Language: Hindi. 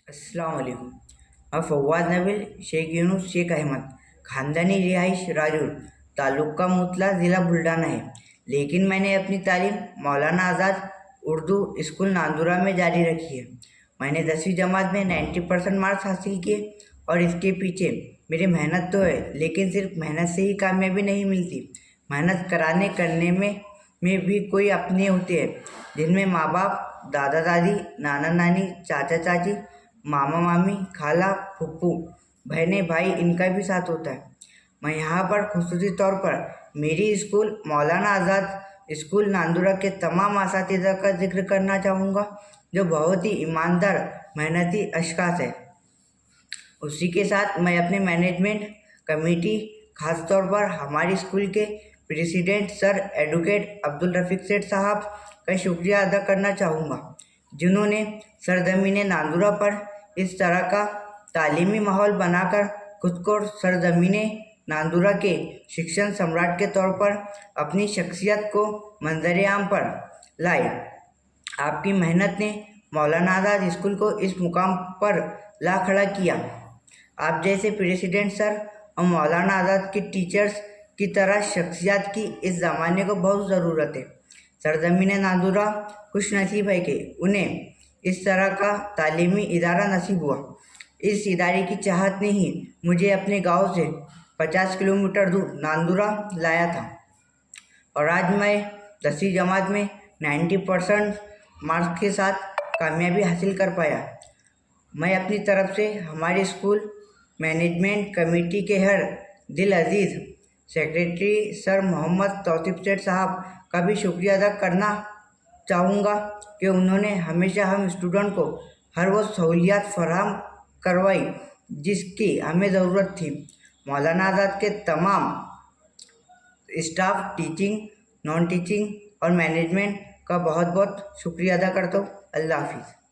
अस्सलाम वालेकुम। मैं फवाद नबील शेख यूनुस शेख अहमद, ख़ानदानी रिहाइश राजौर, तालुका मुतला, ज़िला बुल्ढाना है। लेकिन मैंने अपनी तालीम मौलाना आज़ाद उर्दू स्कूल नांदुरा में जारी रखी है। मैंने 10वीं जमात में 90% मार्क्स हासिल किए और इसके पीछे मेरी मेहनत तो है, लेकिन सिर्फ मेहनत से ही कामयाबी नहीं मिलती। मेहनत करने में भी कोई अपने होते हैं, जिनमें माँ बाप, दादा दादी, नाना नानी, चाचा चाची, मामा मामी, खाला फूफू, बहनें भाई, इनका भी साथ होता है। मैं यहाँ पर खुसूसी तौर पर मेरी स्कूल मौलाना आज़ाद स्कूल नांदुरा के तमाम असातिज़ा का जिक्र करना चाहूँगा, जो बहुत ही ईमानदार मेहनती अशख़ास है। उसी के साथ मैं अपने मैनेजमेंट कमेटी, ख़ास तौर पर हमारी स्कूल के प्रेसिडेंट सर एडवोकेट अब्दुल रफ़ीक सेठ साहब का शुक्रिया अदा करना चाहूँगा, जिन्होंने सरज़मीन नांदुरा पर इस तरह का तालीमी माहौल बनाकर खुद को सरज़मीन नांदुरा के शिक्षण सम्राट के तौर पर अपनी शख्सियत को मंज़र आम पर लाए। आपकी मेहनत ने मौलाना आज़ाद स्कूल को इस मुकाम पर ला खड़ा किया। आप जैसे प्रेसिडेंट सर और मौलाना आज़ाद के टीचर्स की तरह शख्सियत की इस ज़माने को बहुत ज़रूरत है। सरज़मीन नांदुरा खुशनसीब है कि उन्हें इस तरह का तालीमी इदारा नसीब हुआ। इस इदारे की चाहत ने ही मुझे अपने गांव से 50 किलोमीटर दूर नांदुरा लाया था और आज मैं 10वीं जमात में 90% मार्क्स के साथ कामयाबी हासिल कर पाया। मैं अपनी तरफ से हमारे स्कूल मैनेजमेंट कमेटी के हर दिल अजीज़ सेक्रेटरी सर मोहम्मद तौसीफ सेठ साहब का भी शुक्रिया अदा करना चाहूँगा कि उन्होंने हमेशा हम स्टूडेंट को हर वो सहूलियात फराहम करवाई जिसकी हमें ज़रूरत थी। मौलाना आज़ाद के तमाम स्टाफ, टीचिंग, नॉन टीचिंग और मैनेजमेंट का बहुत बहुत शुक्रिया अदा करता हूँ। अल्लाह हाफिज़।